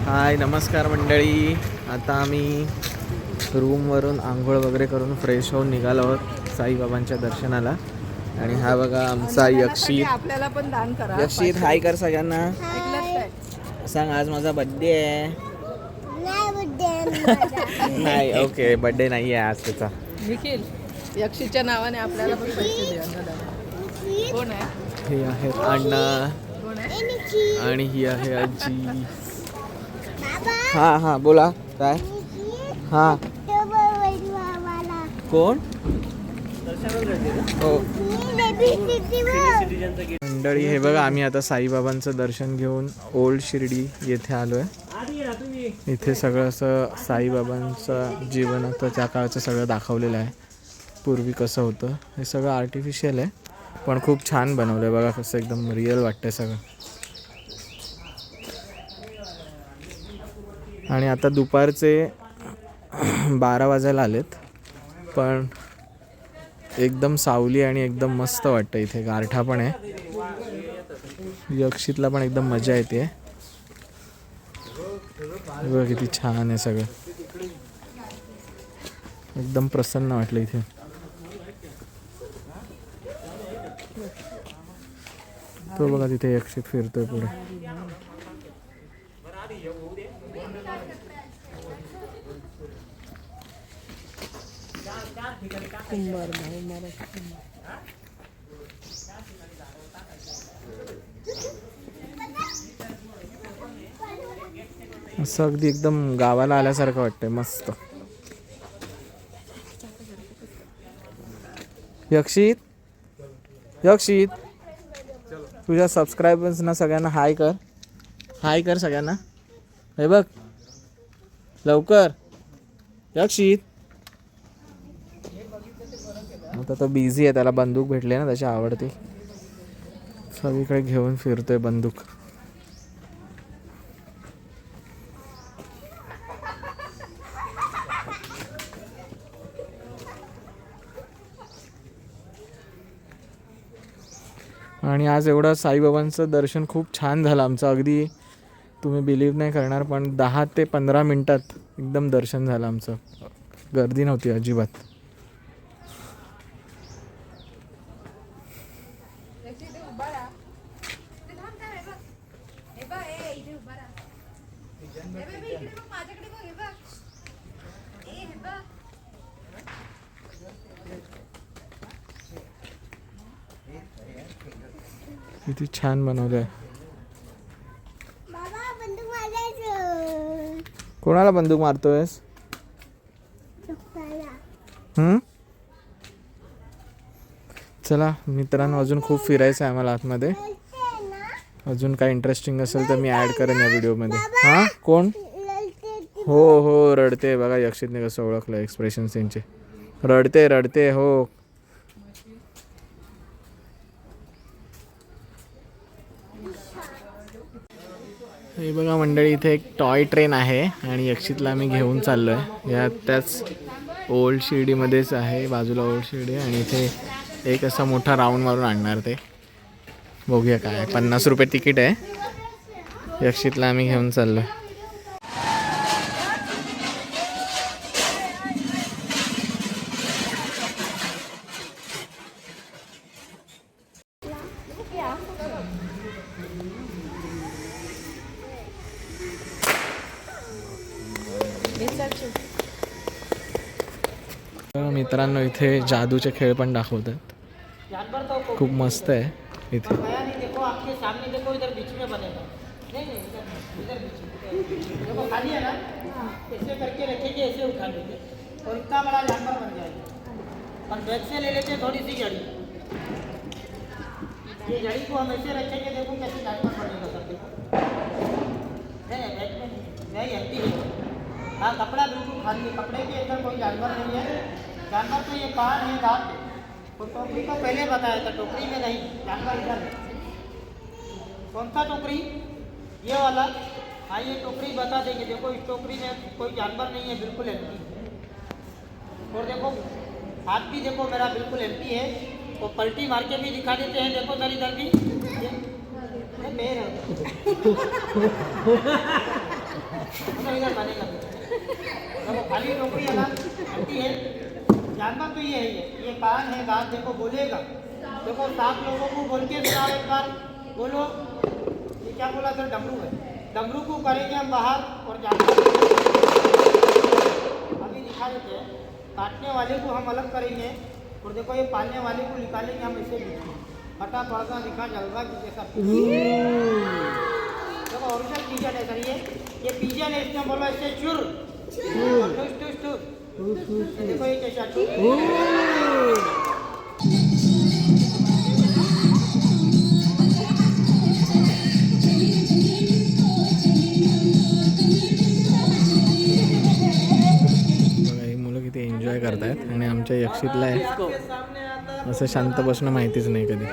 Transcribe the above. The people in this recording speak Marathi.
हाय नमस्कार मंडळी. आता आम्ही रूमवरून आंघोळ वगैरे करून फ्रेश होऊन निघालो आहोत साईबाबांच्या दर्शनाला. आणि हा बघा आमचा यक्षित. आपल्याला पण दान करा. यक्षित हाय कर सगळ्यांना. सांग आज माझा बर्थडे आहे. नाही ओके बर्थडे नाही आहे आज त्याचा. निखिल यक्षीच्या नावाने आपल्याला पण पैसे द्या. कोण आहे? हे आहे अण्णा कोण आहे? आणि ही आहे आजी. हा हा बोला काय. हा कोण हो मंडळी. हे बघा आम्ही आता साईबाबांचं दर्शन घेऊन ओल्ड शिर्डी येथे आलो आहे. इथे सगळं असं साईबाबांचं जीवनाचं त्या काळचं सगळं दाखवलेलं आहे. पूर्वी कसं होतं हे सगळं आर्टिफिशियल आहे पण खूप छान बनवलं आहे. बघा कसं एकदम रिअल वाटतंय सगळं. आणि आता दुपारचे 12 वाजायला आलेत पण एकदम सावली आणि एकदम मस्त वाटतं. इथे गारठा पण आहे. यक्षितला पण एकदम मजा येते. बघा किती छान आहे सगळं. एकदम प्रसन्न वाटलं इथे. तो बघा तिथे यक्षित फिरतोय पुढे. असं अगदी एकदम गावाला आल्यासारखं वाटतंय. मस्त. यक्षित यक्षित तुझ्या सबस्क्रायबर्सना सगळ्यांना हाय कर. हाय कर सगळ्यांना. हे बघ लवकर. यक्षित आता तो बिझी आहे. त्याला बंदूक भेटली ना त्याची आवडते. सगळीकडे घेऊन फिरतोय बंदूक. आणि आज एवढं साईबाबांचं दर्शन खूप छान झालं आमचं. अगदी तुम्ही बिलीव्ह नाही करणार पण 10 ते 15 मिनटात एकदम दर्शन झालं आमचं. गर्दी नव्हती अजिबात. किती छान बनवलंय. कोणाला बंदूक मारतोयस? चला मित्रांनो अजून खूप फिरायचं आहे आम्हाला आतमध्ये. अजून काय इंटरेस्टिंग असेल तर मी ॲड करेन या व्हिडिओमध्ये. हां कोण? हो हो रडते. बघा यक्षितने कसं ओळखलं एक्सप्रेशन त्यांचे. रडते रडते हो. हे बघा मंडळी इथे एक टॉय ट्रेन आहे आणि यक्षितला आम्ही घेऊन चाललो आहे. या त्याच ओल्ड शिर्डीमध्येच आहे. बाजूला ओल्ड शिर्डी आणि इथे एक असा मोठा राऊंड मारून आणणार ते. बघूया काय. 50 रुपये तिकीट आहे. यक्षितला आम्ही घेऊन चाललो आहे. मित्रांनो इथे जादूचे खेळ पण दाखवतात. खूप मस्त आहे इथे. हाँ कपड़ा बिल्कुल खाली है. कपड़े के अंदर कोई जानवर नहीं है. जानवर तो ये कान है दांत है. तो टोकरी को पहले बताया था टोकरी में नहीं. जानवर इधर है. कौन सा टोकरी? ये वाला. हाँ ये टोकरी बता देंगे. देखो इस टोकरी में कोई जानवर नहीं है. बिल्कुल एम्प्टी. और देखो हाथ भी देखो मेरा बिल्कुल एम्प्टी है. तो पलटी मार के भी दिखा देते हैं. देखो सर इधर भी ये पैर है. खाली टोकरी अलग हड्डी है। जानवर तो ये है, ये कान है, दांत देखो बोलेगा। देखो 7 लोगों को बोल के सुनाओ एक बार, बोलो। ये क्या बोला सर? डमरू है। डमरू को करेंगे हम बाहर और जानवर अभी दिखा देते हैं। काटने वाले को हम अलग करेंगे और देखो ये पालने वाले को निकालेंगे हम इसे फटा पड़ता दिखा जलवा की जैसा। देखो ओरिजिनल पिजन है सर, ये पिजन है। इसमें बोलो इससे चुर टूस टूस टूस। देखो ये कैसा बघा ही मुलं किती एन्जॉय करतायत आणि आमच्या यक्षितला आहे असं शांत बसणं माहितीच नाही कधी.